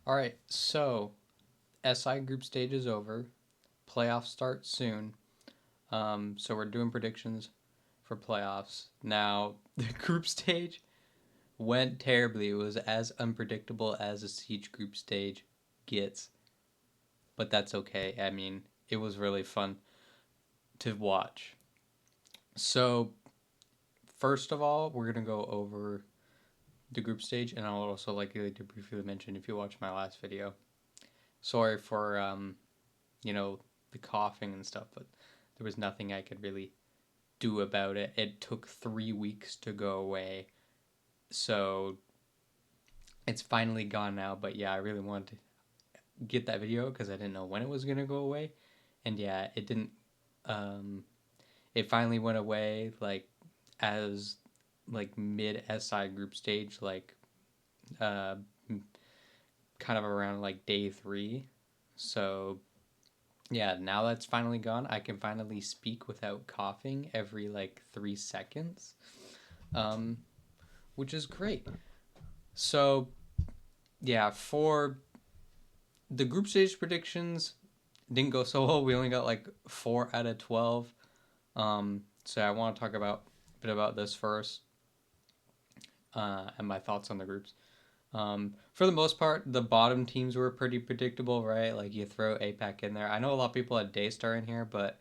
All right, so SI group stage is over. Playoffs start soon. So we're doing predictions for playoffs. Now, the group stage went terribly. It was as unpredictable as a siege group stage gets, but that's okay. I mean, it was really fun to watch. So, first of all, we're going to go over the group stage, and I'll also like to briefly mention if you watch my last video. Sorry for you know, the coughing and stuff, but there was nothing I could really do about it. It took 3 weeks to go away, so it's finally gone now. But yeah, I really wanted to get that video because I didn't know when it was gonna go away, and yeah, it didn't. Um, it finally went away as like mid SI group stage, uh, kind of around like day three. So yeah, now that's finally gone. I can finally speak without coughing every like 3 seconds, um, which is great. So yeah, for the group stage predictions, didn't go so well. We only got like 4 out of 12. So I want to talk about a bit about this first, and my thoughts on the groups. For the most part, the bottom teams were pretty predictable, right? Like you throw APAC in there. I know a lot of people had Daystar in here, but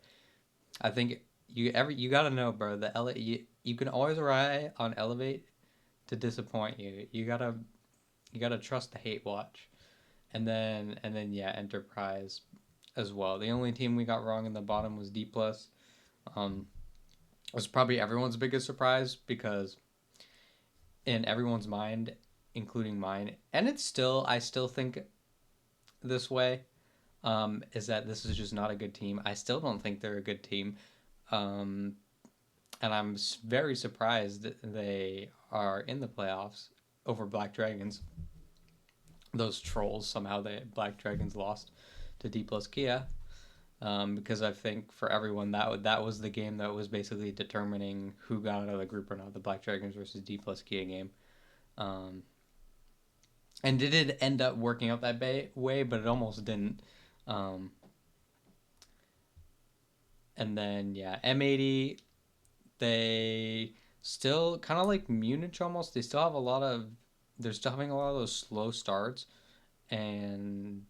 I think you gotta know, bro. You can always rely on Elevate to disappoint you. You gotta trust the hate watch, and then yeah, Enterprise as well. The only team we got wrong in the bottom was D plus. Um, it was probably everyone's biggest surprise because in everyone's mind, including mine, and I still think this way. Is that this is just not a good team. I still don't think they're a good team. Um, and I'm very surprised that they are in the playoffs over Black Dragons. Those trolls somehow the Black Dragons lost to D plus Kia, because I think for everyone that was the game that was basically determining who got out of the group or not, the Black Dragons versus D plus Kia game. Um, and it did end up working out that way, but it almost didn't. Um, and then yeah, M80, they still kind of like Munich almost. They still have a lot of. They're still having a lot of those slow starts, and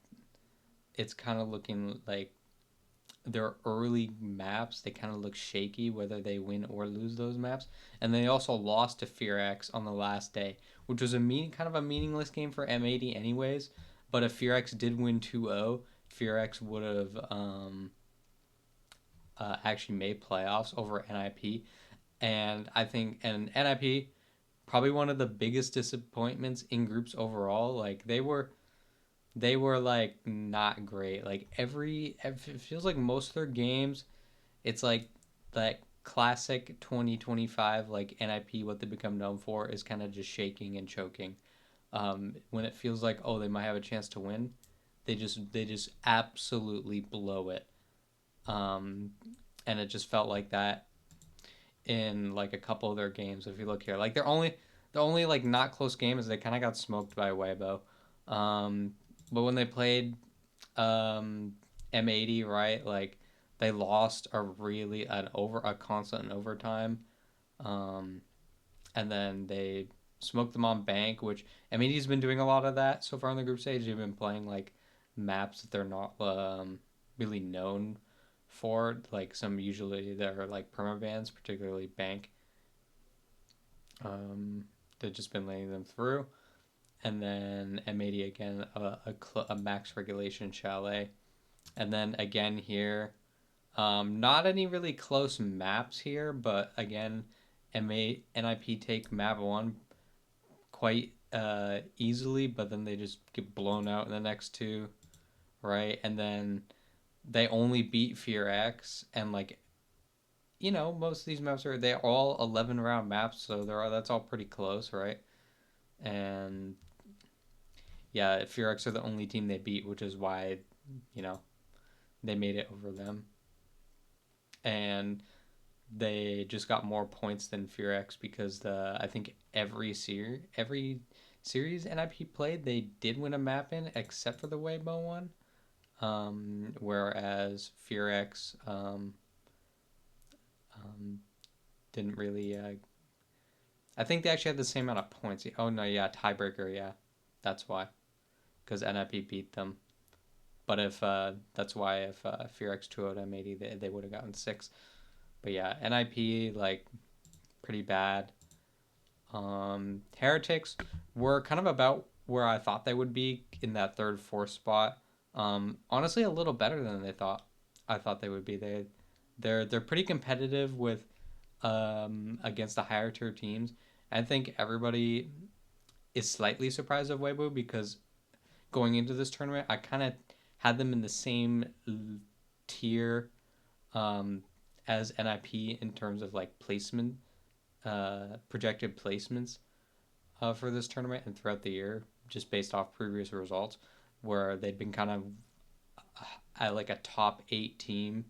it's kind of looking like their early maps. They kind of look shaky whether they win or lose those maps. And they also lost to FearX on the last day, which was kind of a meaningless game for M80 anyways. But if FearX did win 2-0, FearX would have actually made playoffs over NIP. And I think and NIP probably one of the biggest disappointments in groups overall. Like they were like not great. Like it feels like most of their games, it's like that classic 2025 like NIP. What they become known for is kind of just shaking and choking. When it feels like oh they might have a chance to win, they just absolutely blow it. Um, and it just felt like that in like a couple of their games. If you look here, like the only like not close game is they kind of got smoked by Weibo. Um, but when they played M80, right, like they lost a constant in overtime, um, and then they smoked them on bank, which M80's been doing a lot of that so far in the group stage. They've been playing like maps that they're not really known for, like some usually they're like permabans, particularly bank. Um, they've just been laying them through. And then M80 again, a max regulation chalet. And then again here, not any really close maps here, but again, MA NIP take map one quite easily, but then they just get blown out in the next two, right? And then they only beat Fear X, and like most of these maps they're all 11 round maps, so that's all pretty close, right? And yeah, Fear X are the only team they beat, which is why you know they made it over them, and they just got more points than Fear X because the I think every series NIP played, they did win a map in, except for the Weibo one. Whereas Furex um, didn't really. I think they actually had the same amount of points. Oh no, yeah, tiebreaker, yeah, that's why, because NIP beat them. But if that's why if Furex 2 M80, they would have gotten 6. But yeah, NIP like pretty bad. Heretics were kind of about where I thought they would be in that third, fourth spot. Honestly, a little better than they thought. I thought they would be. They're pretty competitive with against the higher tier teams. I think everybody is slightly surprised of Weibo because going into this tournament, I kind of had them in the same tier um, as NIP in terms of like placement, projected placements for this tournament and throughout the year, just based off previous results, where they'd been kind of at like a top 8 team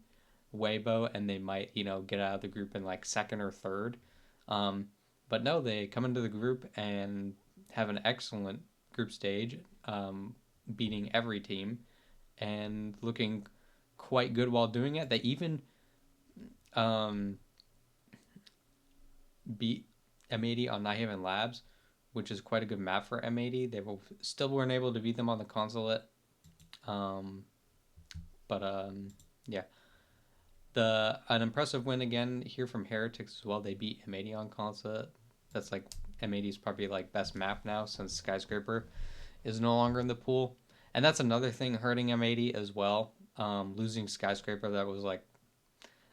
Weibo, and they might get out of the group in like second or third. Um, but no, they come into the group and have an excellent group stage, beating every team and looking quite good while doing it. They even um, beat M80 on Nighthaven Labs, which is quite a good map for M80. They still weren't able to beat them on the consulate. Um, but yeah, an impressive win again here from Heretics as well. They beat M80 on consulate. That's like M80's probably like best map now since Skyscraper is no longer in the pool, and that's another thing hurting M80 as well. Losing Skyscraper, that was like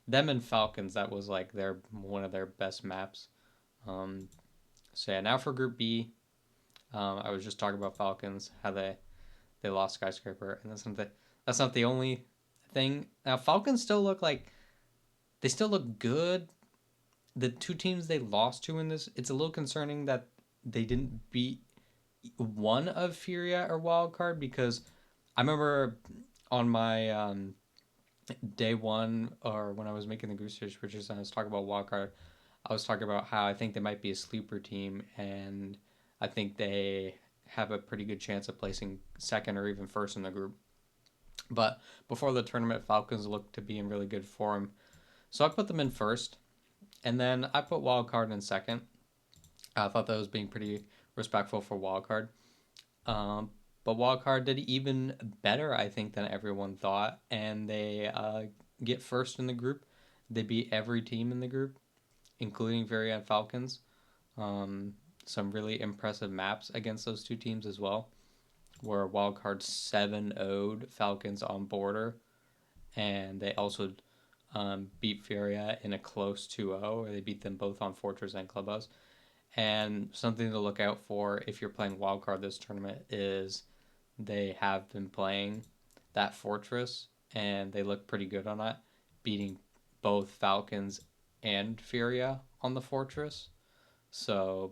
them and Falcons. That was like their one of their best maps. Um, so yeah, now for Group B, I was just talking about Falcons, how they lost Skyscraper, and that's not the only thing. Now Falcons still look like they still look good. The two teams they lost to in this, it's a little concerning that they didn't beat one of Furia or Wildcard, because I remember on my day one, or when I was making the Goose Fish pictures and I was talking about Wildcard, I was talking about how I think they might be a sleeper team, and I think they have a pretty good chance of placing second or even first in the group. But before the tournament, Falcons looked to be in really good form. So I put them in first, and then I put Wildcard in second. I thought that was being pretty respectful for Wildcard. Um, but Wildcard did even better, I think, than everyone thought, and they get first in the group. They beat every team in the group, including Variant Falcons. Um, some really impressive maps against those two teams as well, where Wildcard 7-0'd Falcons on border, and they also beat Furia in a close 2-0, where they beat them both on Fortress and Clubhouse. And something to look out for if you're playing Wildcard this tournament is they have been playing that Fortress, and they look pretty good on that, beating both Falcons and Furia on the Fortress. So,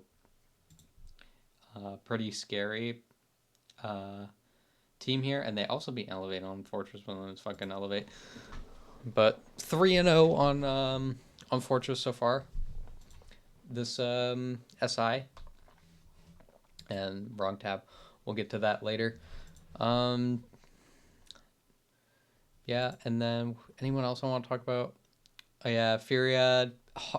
pretty scary team here. And they also beat Elevate on Fortress when it was fucking Elevate. But 3-0 on Fortress so far. This SI. And wrong tab. We'll get to that later. Yeah, and then anyone else I want to talk about? Oh, yeah, Furia,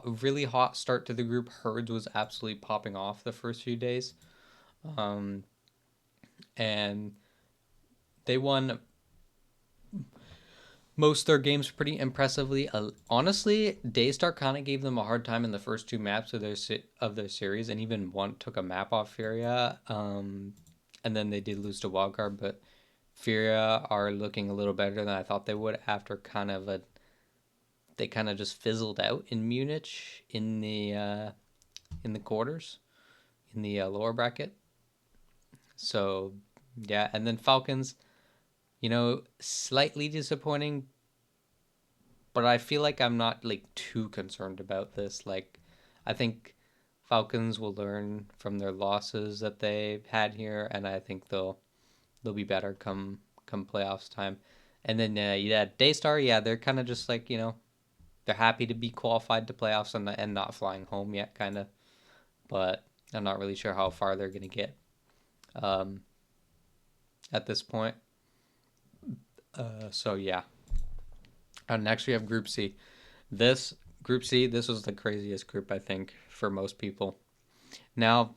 really hot start to the group. Herds was absolutely popping off the first few days. And they won most of their games pretty impressively. Honestly, Daystar kind of gave them a hard time in the first two maps of their series, and even one took a map off Furia. And then they did lose to Wildcard, but Furia are looking a little better than I thought they would after they kind of just fizzled out in Munich in the quarters, in the lower bracket. So yeah, and then Falcons, slightly disappointing, but I feel like I'm not like too concerned about this. Like, I think Falcons will learn from their losses that they've had here, and I think they'll be better come playoffs time. And then yeah, Daystar, yeah, they're kind of just like they're happy to be qualified to playoffs and not flying home yet, kind of. But I'm not really sure how far they're gonna get. um, at this point. So yeah. Next we have Group C. This Group C, this was the craziest group I think for most people. Now,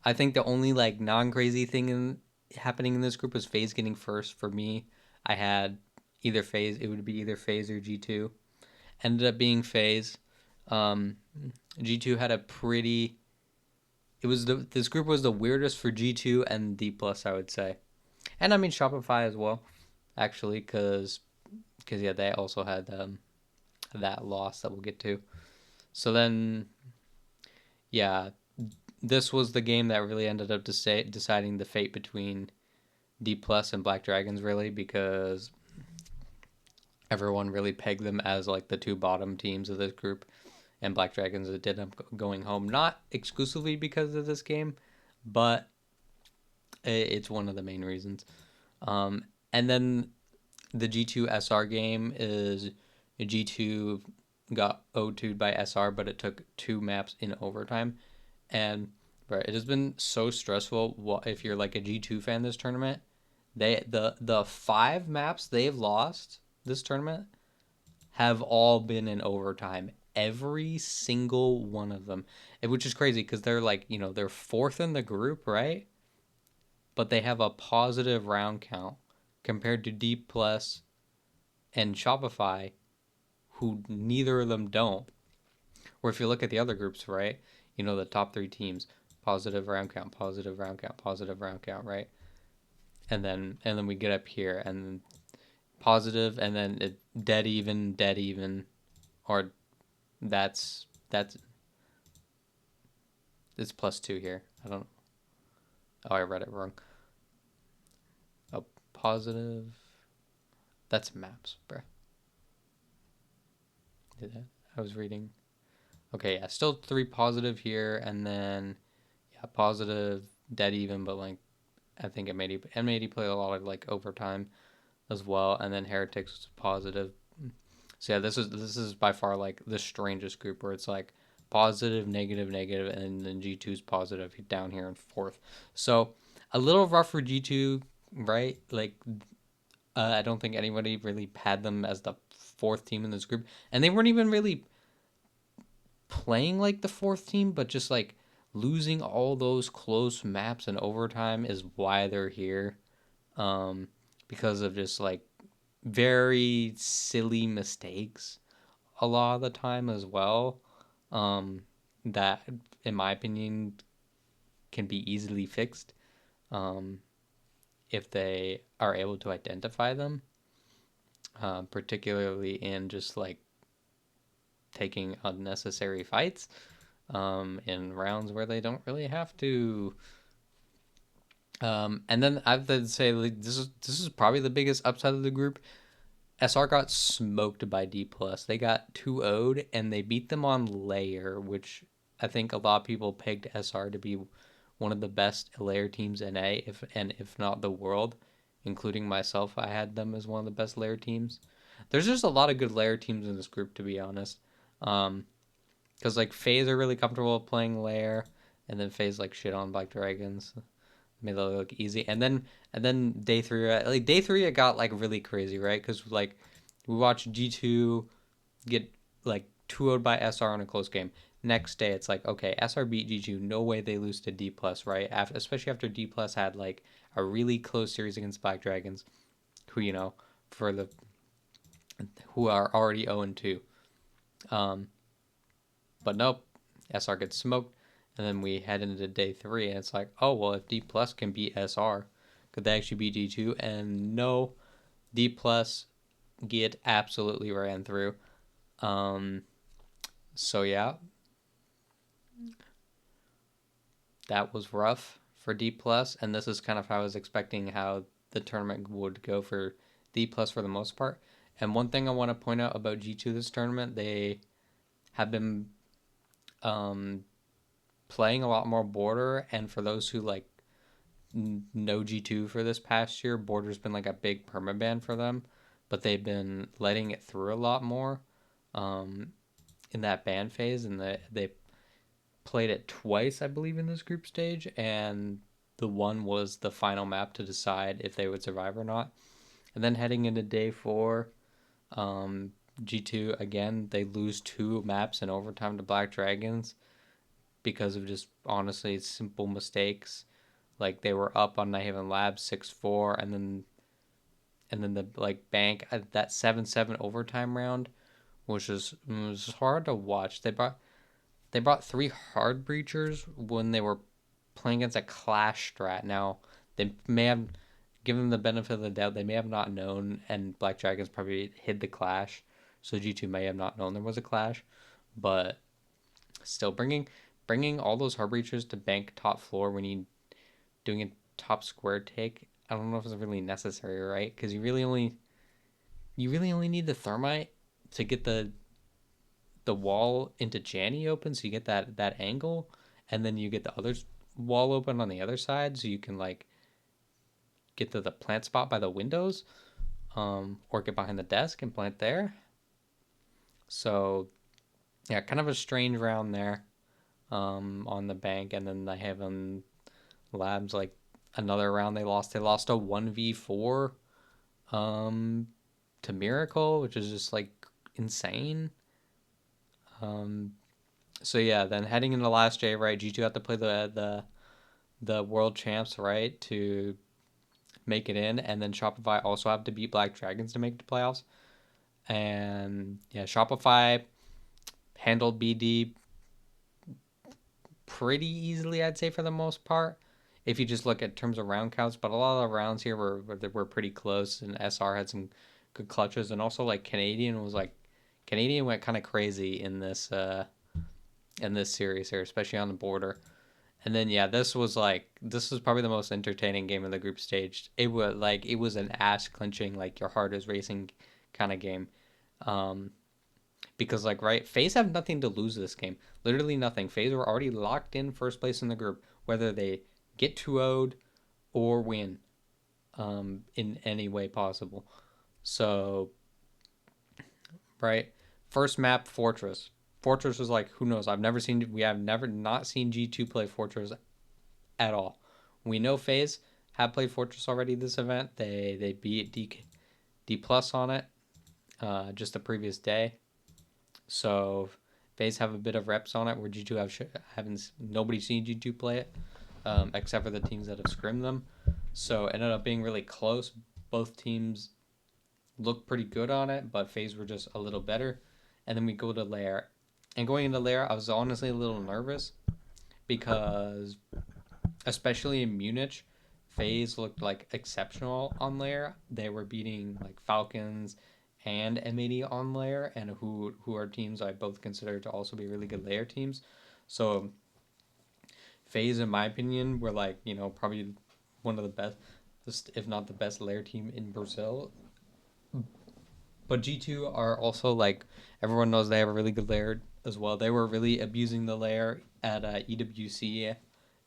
I think the only like non-crazy thing happening in this group was FaZe getting first. For me, I had either FaZe. It would be either FaZe or G2. Ended up being FaZe. Um, G2 had a pretty. This group was the weirdest for G2 and D plus, I would say, and I mean Shopify as well, actually, because yeah, they also had that loss that we'll get to. So then, yeah, this was the game that really ended up deciding the fate between D plus and Black Dragons, really, because everyone really pegged them as like the two bottom teams of this group, and Black Dragons did end up going home, not exclusively because of this game, but it's one of the main reasons. And then the G2 SR game is G2 got O2'd by SR, but it took 2 maps in overtime. And bro, it has been so stressful if you're like a G2 fan this tournament. The 5 maps they've lost this tournament have all been in overtime. Every single one of them. Which is crazy because they're like, they're fourth in the group, right? But they have a positive round count compared to D plus and Shopify, who neither of them don't. Or if you look at the other groups, right? The top 3 teams, positive round count, positive round count, positive round count, right? And then we get up here and positive, and then dead even, or that's it's +2 here. I don't. Oh, I read it wrong. Oh, positive. That's maps, bruh. I was reading. Okay, yeah, still 3 positive here, and then yeah, positive, dead even, but like I think M80 played a lot of like overtime as well, and then Heretics was positive. So yeah, this is by far like the strangest group where it's like positive, negative, negative, and then G2's positive down here in fourth. So a little rough for G2, right? Like I don't think anybody really had them as the fourth team in this group, and they weren't even really playing like the fourth team, but just like losing all those close maps in overtime is why they're here. Because of just like very silly mistakes a lot of the time as well. That, in my opinion, can be easily fixed if they are able to identify them, particularly in just like taking unnecessary fights in rounds where they don't really have to. And then I have to say, like, this is probably the biggest upside of the group. SR got smoked by D plus. They got 2-0'd and they beat them on layer, which I think a lot of people pegged SR to be one of the best layer teams in A, if not the world, including myself. I had them as one of the best layer teams. There's just a lot of good layer teams in this group, to be honest. Because like FaZe are really comfortable playing layer, and then FaZe like shit on Black Dragons, made it look easy. And then day three it got like really crazy, right? Because like we watched G2 get like 2-0'd by SR in a close game. Next day it's like, okay, SR beat G2, no way they lose to D plus, right? Especially after D plus had like a really close series against Black Dragons, who for the who are already 0-2. But nope, SR gets smoked. And then we head into day 3, and it's like, oh, well, if D plus can beat SR, could they actually beat D2? And no, D plus get absolutely ran through. So yeah, that was rough for D plus, and this is kind of how I was expecting how the tournament would go for D plus for the most part. And one thing I want to point out about G2 this tournament, they have been um, playing a lot more border, and for those who like no G2 for this past year, border's been like a big permaban for them, but they've been letting it through a lot more um, in that ban phase, and they played it twice, I believe, in this group stage, and the one was the final map to decide if they would survive or not. And then heading into day 4, G2 again, they lose 2 maps in overtime to Black Dragons because of just honestly simple mistakes. Like they were up on Nighthaven Labs 6-4, and then the like bank at that 7-7 overtime round was hard to watch. They brought 3 hard breachers when they were playing against a clash strat. Now they may have given them the benefit of the doubt. They may have not known, and Black Dragons probably hid the clash, so G2 may have not known there was a clash. But still, bringing all those hard breachers to bank top floor when you doing a top square take, I don't know if it's really necessary, right? Because you really only need the thermite to get the wall into Janny open, so you get that angle, and then you get the other wall open on the other side, so you can like get to the plant spot by the windows, or get behind the desk and plant there. So yeah, kind of a strange round there, on the bank, and then I have Labs like another round they lost. They lost a 1v4 to Miracle, which is just like insane. So yeah, then heading into the last J, right, G2 have to play the world champs, right, to make it in, and then Shopify also have to beat Black Dragons to make the playoffs. And yeah, Shopify handled BD pretty easily, I'd say, for the most part, if you just look at terms of round counts. But a lot of the rounds here were pretty close, and SR had some good clutches, and also like Canadian went kind of crazy in this series here, especially on the border. And then yeah, this was probably the most entertaining game of the group stage. It was an ass clinching, like your heart is racing kind of game. Um, because like right, FaZe have nothing to lose this game. Literally nothing. FaZe were already locked in first place in the group, whether they get 2-0'd or win, in any way possible. So right, first map Fortress. Fortress was like, who knows? We have never not seen G2 play Fortress at all. We know FaZe have played Fortress already this event. They beat D plus on it, just the previous day. So FaZe have a bit of reps on it, where G2 haven't nobody seen G2 play it, except for the teams that have scrimmed them. So it ended up being really close. Both teams looked pretty good on it, but FaZe were just a little better. And then we go to Lair. And going into Lair, I was honestly a little nervous because, especially in Munich, FaZe looked like exceptional on Lair. They were beating like Falcons and M80 on Lair, and who are teams I both consider to also be really good Lair teams. So FaZe, in my opinion, were like, probably one of the best, if not the best Lair team in Brazil. But G2 are also like, everyone knows they have a really good Lair as well. They were really abusing the Lair at EWC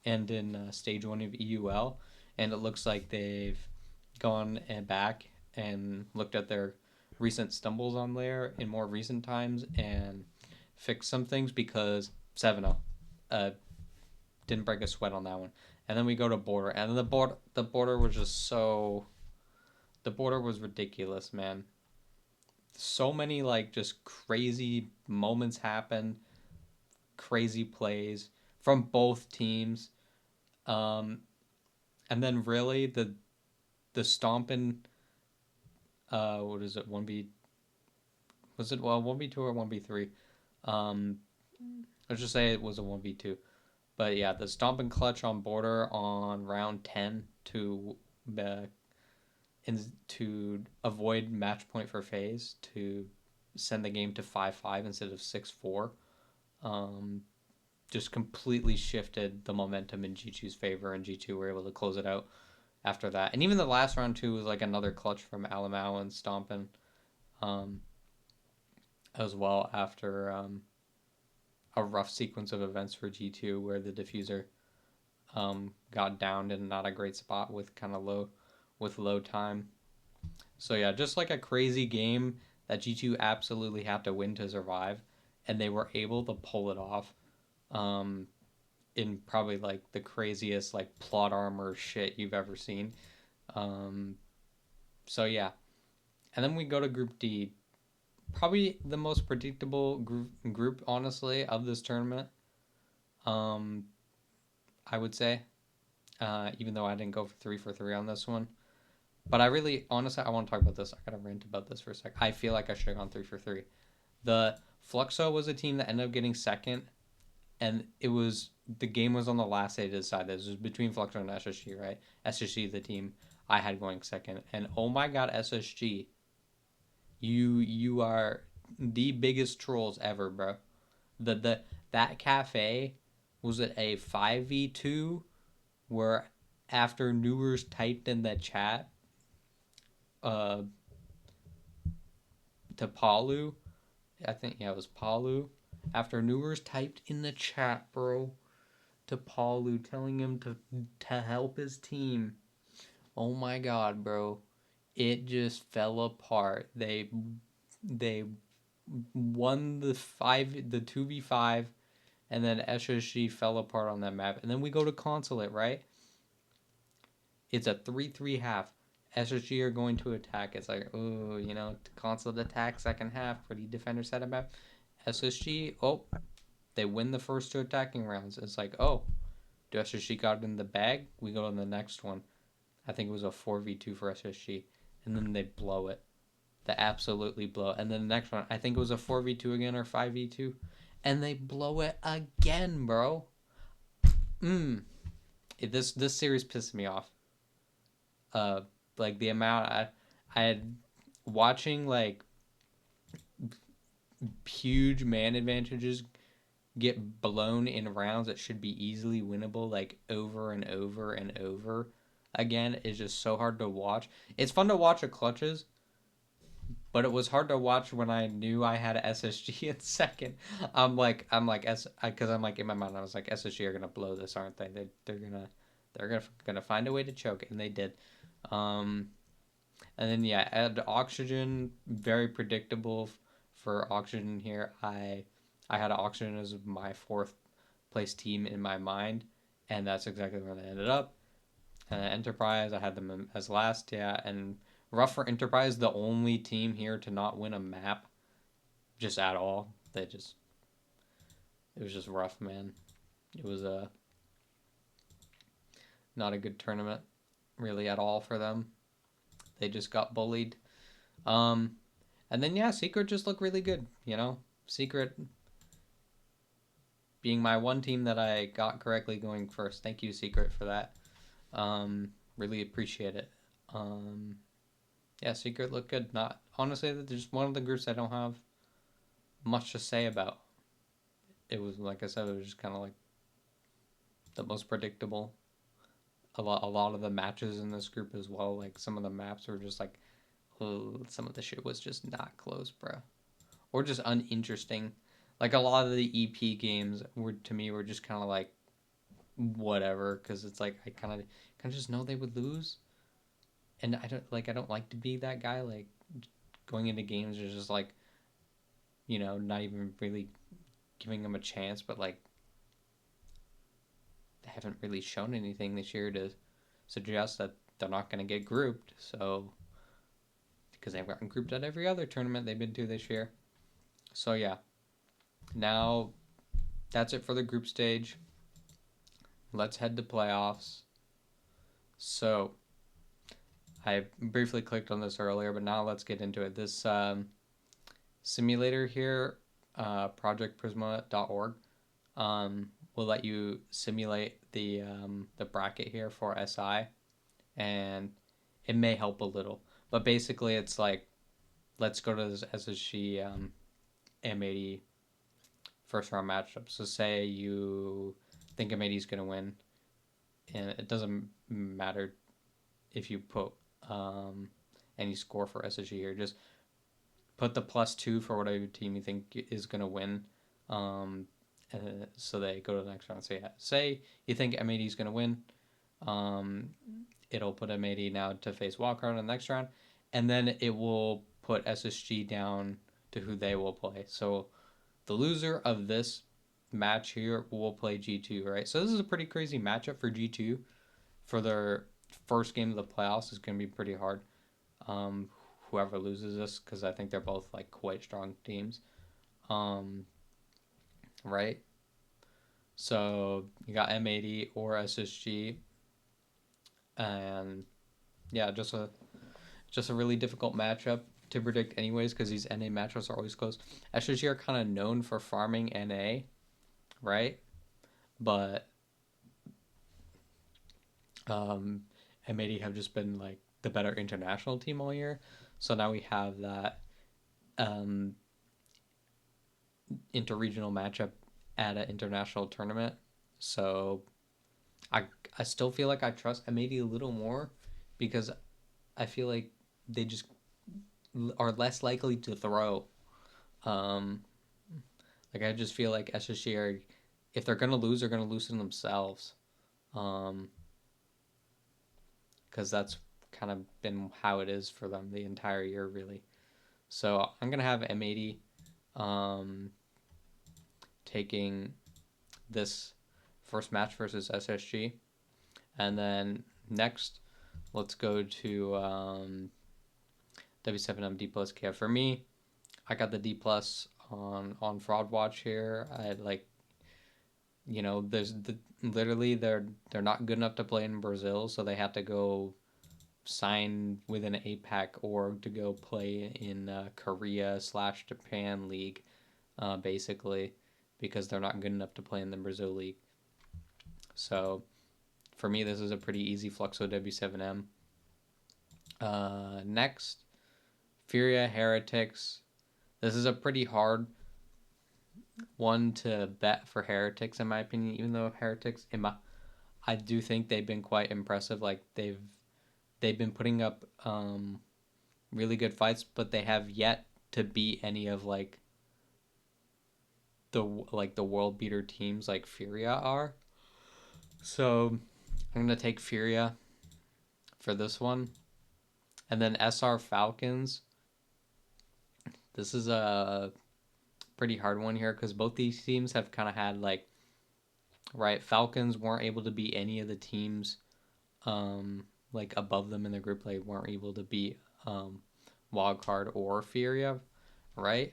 and in stage 1 of EUL, and it looks like they've gone and back and looked at their recent stumbles on Lair in more recent times and fixed some things, because 7-0 didn't break a sweat on that one. And then we go to border, and the border was just the border was ridiculous, man. So many like just crazy moments happen, crazy plays from both teams. And then really the stomping, what is it, 1v, was it, well, 1v2 or 1v3? Let's just say it was a 1v2. But yeah, the stomping clutch on border on round 10 to avoid match point for FaZe, to send the game to 5-5 instead of 6-4. Just completely shifted the momentum in G2's favor, and G2 were able to close it out after that. And even the last round too was like another clutch from Alamau and Stompin, as well, after a rough sequence of events for G2, where the diffuser got downed in not a great spot with kind of low time. So yeah, just like a crazy game that G2 absolutely had to win to survive, and they were able to pull it off. in probably like the craziest like plot armor shit you've ever seen. Um, so yeah, and then we go to Group D, probably the most predictable group honestly of this tournament. Um, I would say, even though I didn't go for three on this one, but I really honestly I want to talk about this. I gotta rant about this for a sec. I feel like I should have gone 3 for 3. The Fluxo was a team that ended up getting second, and it was the game was on the last day to decide this. It was between Fluxo and SSG, right? SSG, the team I had going second, and oh my god, SSG, you are the biggest trolls ever, bro. The that cafe was it a 5v2 where after Newers typed in the chat uh to Palu, I think yeah it was Palu. After Newers typed in the chat, bro, to Paulu telling him to help his team. Oh my god, bro. It just fell apart. They won the 2v5 and then SSG fell apart on that map. And then we go to Consulate, right? It's a 3-3 half. SSG are going to attack. It's like, oh, Consulate attack second half. Pretty defender set map. SSG, oh, they win the first two attacking rounds. It's like, oh, do SSG got in the bag? We go to the next one. I think it was a 4v2 for SSG. And then they blow it. They absolutely blow it. And then the next one, I think it was a 4v2 again or 5v2. And they blow it again, bro. This series pissed me off. Like the amount I had watching like huge man advantages get blown in rounds that should be easily winnable, like over and over and over again, is just so hard to watch. It's fun to watch at clutches, but it was hard to watch when I knew I had SSG in second. Because I'm like in my mind, I was like, SSG are gonna blow this, aren't they? They're gonna find a way to choke it, and they did. Um, and then yeah, add Oxygen, very predictable for Oxygen here. I had Oxygen as my fourth place team in my mind, and that's exactly where they ended up. Enterprise, I had them as last, yeah, and rough for Enterprise, the only team here to not win a map, just at all. It was just rough, man. It was not a good tournament, really at all for them. They just got bullied. Um, and then yeah, Secret just looked really good. Secret being my one team that I got correctly going first. Thank you, Secret, for that. Really appreciate it. Yeah, Secret looked good. Not honestly, they're just one of the groups I don't have much to say about. It was like I said, it was just kind of like the most predictable. A lot of the matches in this group as well. Like some of the maps were just like, oh, some of the shit was just not close, bro, or just uninteresting. Like a lot of the EP games were just kind of like whatever, because it's like I kind of just know they would lose, and I don't like to be that guy. Like going into games is just like, not even really giving them a chance, but like they haven't really shown anything this year to suggest that they're not going to get grouped. So because they've gotten grouped at every other tournament they've been to this year. So yeah, now that's it for the group stage. Let's head to playoffs. So I briefly clicked on this earlier, but now let's get into it. This simulator here, projectprisma.org, will let you simulate the bracket here for SI, and it may help a little. But basically, it's like, let's go to this SSG M80 first round matchup. So say you think M80 is going to win, and it doesn't matter if you put any score for SSG here. Just put the +2 for whatever team you think is going to win. So they go to the next round. So yeah, say you think M80 is going to win. It'll put M80 now to face wildcard in the next round, and then it will put SSG down to who they will play. So the loser of this match here will play G2, right? So this is a pretty crazy matchup for G2 for their first game of the playoffs is going to be pretty hard. Um, Whoever loses this, because I think they're both like quite strong teams, right? So you got M80 or SSG, and yeah, just a really difficult matchup to predict, anyways, because these NA matchups are always close. SSG are kind of known for farming NA, right? But M80 have just been like the better international team all year. So now we have that um, interregional matchup at an international tournament. So I I still feel like I trust M80 a little more because I feel like they just are less likely to throw. Um, like I just feel like SSG are, if they're gonna lose, they're gonna lose to themselves. Um, because that's kind of been how it is for them the entire year, really. So I'm gonna have M80 um, taking this first match versus SSG, and then next, let's go to W7M D plus KF. For me, I got the D plus on Fraud Watch here. I like, there's literally they're not good enough to play in Brazil, so they have to go sign with an APAC org to go play in Korea/Japan league, basically, because they're not good enough to play in the Brazil league. So for me, this is a pretty easy Fluxo W7M. Next, Furia Heretics. This is a pretty hard one to bet for Heretics, in my opinion. Even though Heretics, I do think they've been quite impressive. Like they've been putting up really good fights, but they have yet to beat any of the world beater teams like Furia are. So I'm gonna take Furia for this one, and then SR Falcons. This is a pretty hard one here because both these teams have kind of had right, Falcons weren't able to beat any of the teams like above them in the group. They weren't able to beat Wildcard or Furia, right?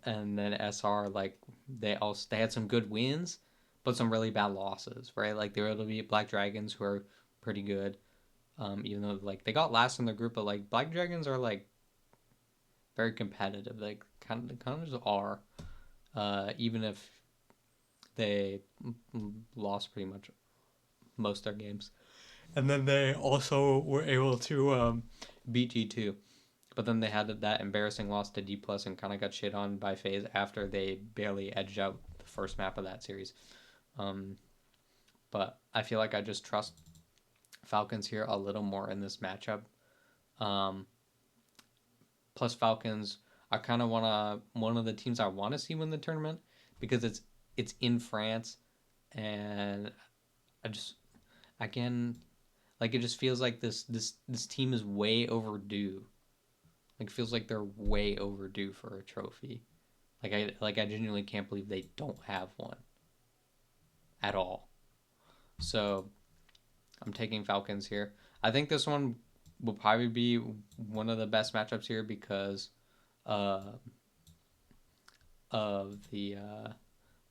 And then SR, like they had some good wins, but some really bad losses, right? Like they were able to beat Black Dragons, who are pretty good. Even though like they got last in the group, but like Black Dragons are like very competitive. They kind of just are. Even if they lost pretty much most of their games, and then they also were able to beat G2. But then they had that embarrassing loss to D plus and kind of got shit on by FaZe after they barely edged out the first map of that series. But I feel like I just trust Falcons here a little more in this matchup. Plus Falcons, I kind of one of the teams I want to see win the tournament because it's in France, and again, like it just feels like this team is way overdue. Like it feels like they're way overdue for a trophy. I genuinely can't believe they don't have one at all. So I'm taking Falcons here. I think this one will probably be one of the best matchups here because uh, of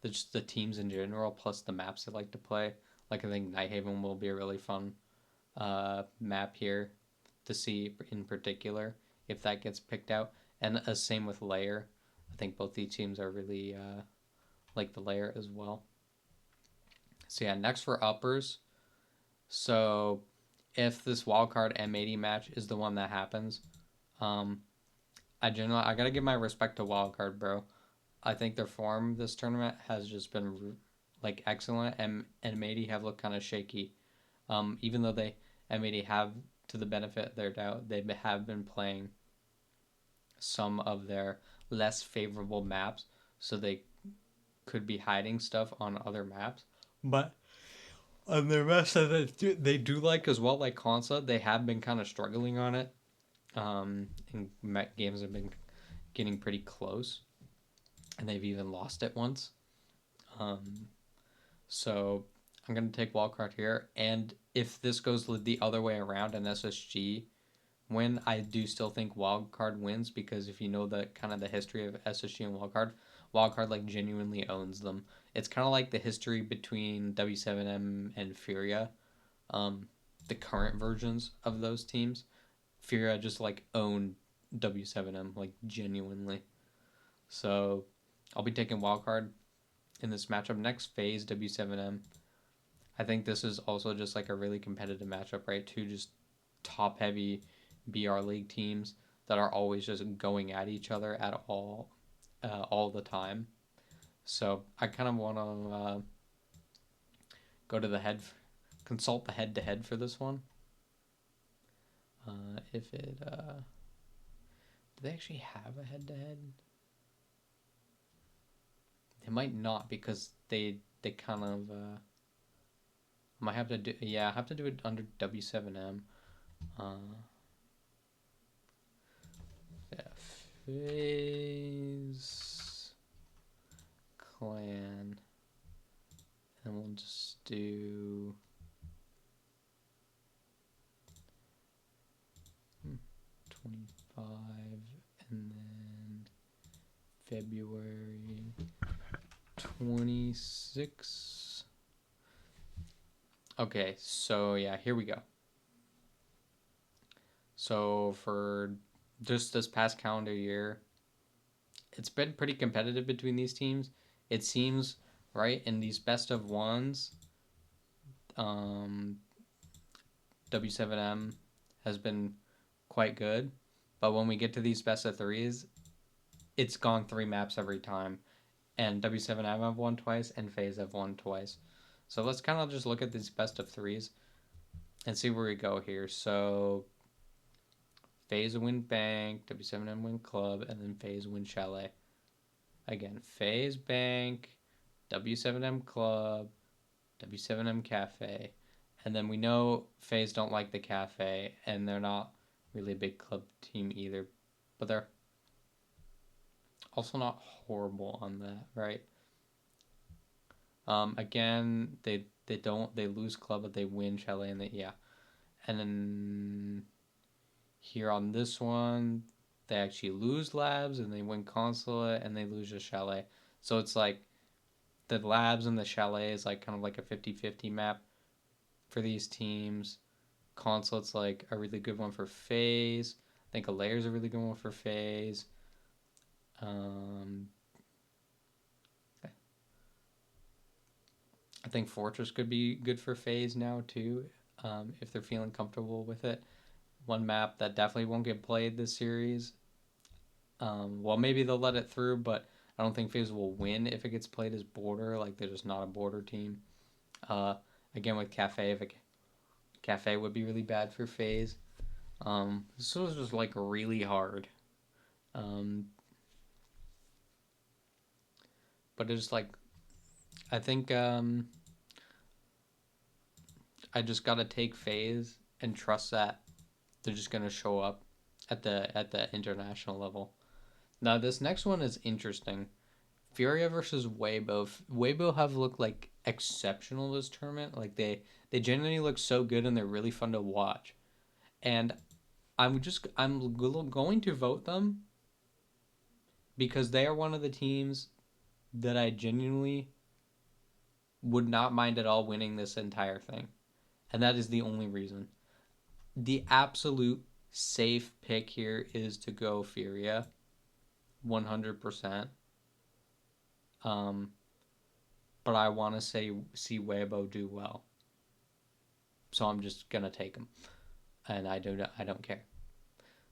just the teams in general, plus the maps they like to play. Like I think Nighthaven will be a really fun map here to see in particular if that gets picked out, and same with Lair. I think both these teams are really like the Lair as well. So yeah, next for uppers. So if this wildcard M80 match is the one that happens, I gotta give my respect to wildcard, bro. I think their form this tournament has just been like excellent, and M80 have looked kind of shaky. Even though they M80 have, to the benefit of their doubt, they have been playing some of their less favorable maps, so they could be hiding stuff on other maps. But on the rest of it, they do like as well, like Consa, they have been kind of struggling on it. And games have been getting pretty close, and they've even lost it once. So I'm gonna take wildcard here, and if this goes the other way around and SSG win, I do still think wildcard wins, because if you know the kind of the history of SSG and wildcard like genuinely owns them. It's kind of like the history between W7M and Furia, um, the current versions of those teams. Furia just like own W7M like genuinely. So I'll be taking wildcard in this matchup. Next phase W7M. I think this is also just like a really competitive matchup, right? Two just top heavy BR League teams that are always just going at each other at all the time. So I kind of want to go to the head, consult the head to head for this one. If it, do they actually have a head to head? They might not, because they kind of might have to do, yeah, I have to do it under W7M. Yeah, phase clan, and we'll just do 25, and then February 26. Okay, so yeah, here we go. So for just this past calendar year, it's been pretty competitive between these teams. It seems, right, in these best of ones, W7M has been quite good. But when we get to these best of threes, it's gone 3 maps every time. And W7M have won twice, and FaZe have won twice. So let's kind of just look at these best of threes and see where we go here. So FaZe win Bank, W7M win Club, and then FaZe win Chalet. Again, FaZe Bank, W7M Club, W7M Cafe. And then we know FaZe don't like the Cafe, and they're not really a big club team either. But they're also not horrible on that, right? Again, they lose club, but they win Chalet, and yeah. And then here on this one, they actually lose Labs, and they win Consulate, and they lose the Chalet. So it's like the Labs and the Chalet is like kind of like a 50-50 map for these teams. Consulate's like a really good one for FaZe. I think a Layer's a really good one for FaZe. I think Fortress could be good for FaZe now too, if they're feeling comfortable with it. One map that definitely won't get played this series. Well, maybe they'll let it through, but I don't think FaZe will win if it gets played as Border. Like, they're just not a Border team. Again, with Cafe, if Cafe would be really bad for FaZe. This was just like really hard. But it's like, I think I just gotta take FaZe and trust that they're just gonna show up at the international level. Now this next one is interesting. Furia versus Weibo. Weibo have looked like exceptional this tournament. Like they genuinely look so good, and they're really fun to watch. And I'm going to vote them because they are one of the teams that I genuinely would not mind at all winning this entire thing. And that is the only reason. The absolute safe pick here is to go Furia 100%. But I want to see Weibo do well. So I'm just going to take him. And I don't care.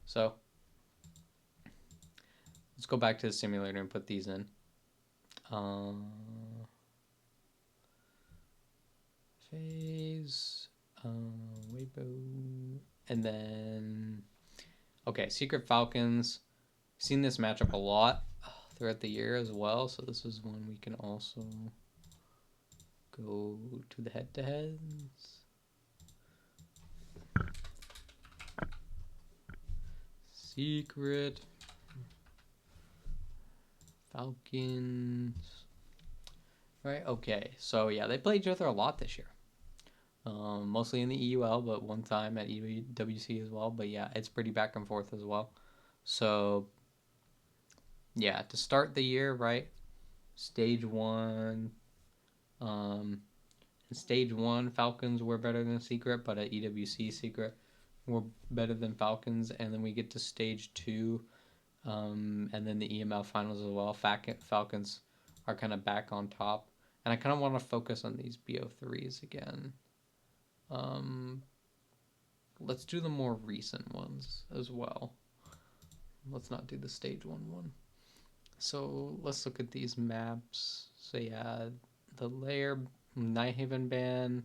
So let's go back to the simulator and put these in. FaZe, Weibo, and then okay, Secret Falcons. Seen this matchup a lot throughout the year as well, so this is one we can also go to the head-to-heads. Secret Falcons. Right. Okay. So yeah, they play each other a lot this year. Mostly in the EUL, but one time at EWC as well. But yeah, it's pretty back and forth as well. So yeah, to start the year, right? Stage one. Um, in stage one, Falcons were better than Secret, but at EWC, Secret were better than Falcons. And then we get to stage two, and then the EML finals as well. Falcons are kind of back on top. And I kind of want to focus on these BO3s again. Um, let's do the more recent ones as well. Let's not do the stage one. So let's look at these maps. So yeah, the layer Nighthaven ban.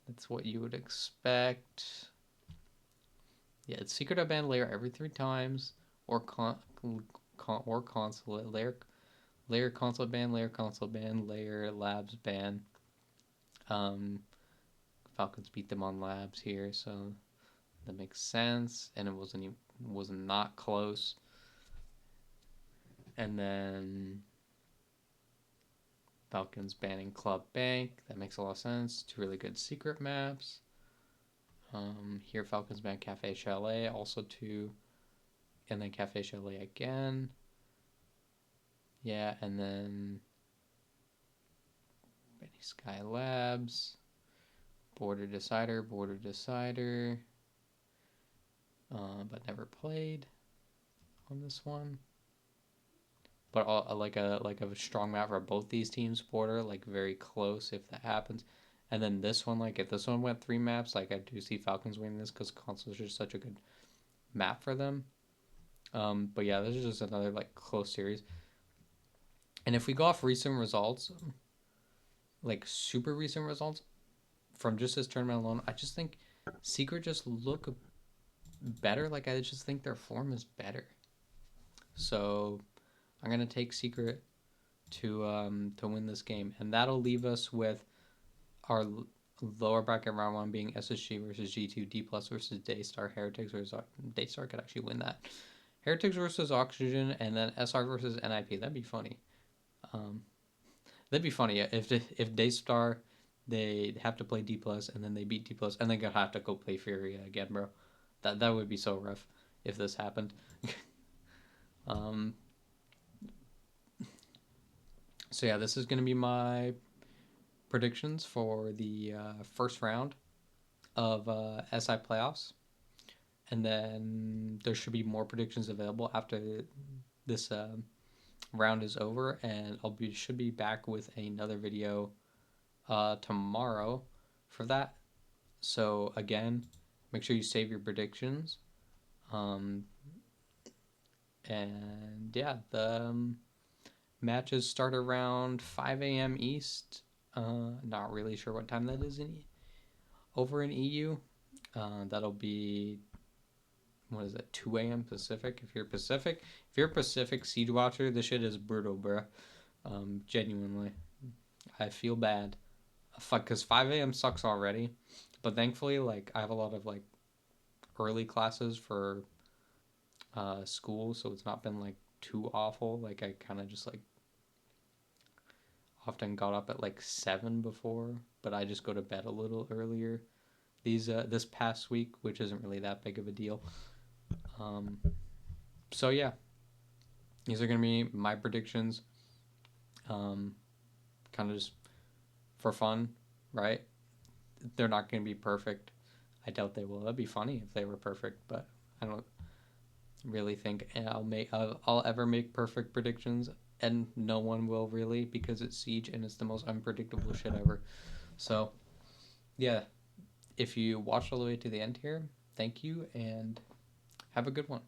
That's what you would expect. Yeah, it's secret of ban layer every 3 times, or or consulate layer consulate ban, layer labs ban. Falcons beat them on labs here, so that makes sense, and it was not close. And then Falcons banning Club Bank. That makes a lot of sense. 2 really good secret maps. Here Falcons ban Cafe Chalet, also 2. And then Cafe Chalet again. Yeah, and then Benny Sky Labs. Border Decider. But never played on this one. But like a strong map for both these teams. Border, like very close if that happens. And then this one, like if this one went 3 maps, like I do see Falcons winning this because console is just such a good map for them. But yeah, this is just another like close series. And if we go off recent results, like super recent results from just this tournament alone, I just think Secret just look better. Like I just think their form is better. So I'm gonna take Secret to win this game, and that'll leave us with our lower bracket round 1 being SSG versus G2, D plus versus Daystar, Heretics versus Daystar could actually win that. Heretics versus Oxygen, and then SR versus NIP. That'd be funny. That'd be funny if Daystar they have to play D plus and then they beat D plus and then gonna have to go play Furia again, bro. That would be so rough if this happened. So yeah, this is gonna be my predictions for the first round of SI playoffs, and then there should be more predictions available after this round is over, and should be back with another video tomorrow for that. So again, make sure you save your predictions. And yeah, the matches start around 5 a.m. East. Not really sure what time that is over in EU. That'll be, what is it, 2 a.m. Pacific? If you're Pacific Siege Watcher, this shit is brutal, bro. Genuinely, I feel bad. Fuck, because 5 a.m. sucks already. But thankfully, like, I have a lot of, like, early classes for school, so it's not been, like, too awful. Like, I kind of just, like, often got up at, like, 7 before, but I just go to bed a little earlier this past week, which isn't really that big of a deal. So, yeah. These are going to be my predictions. Kind of just for fun, right? They're not going to be perfect. I doubt they will. That'd be funny if they were perfect, but I don't really think I'll ever make perfect predictions, and no one will really because it's Siege and it's the most unpredictable shit ever. So, yeah, if you watched all the way to the end here, thank you and have a good one.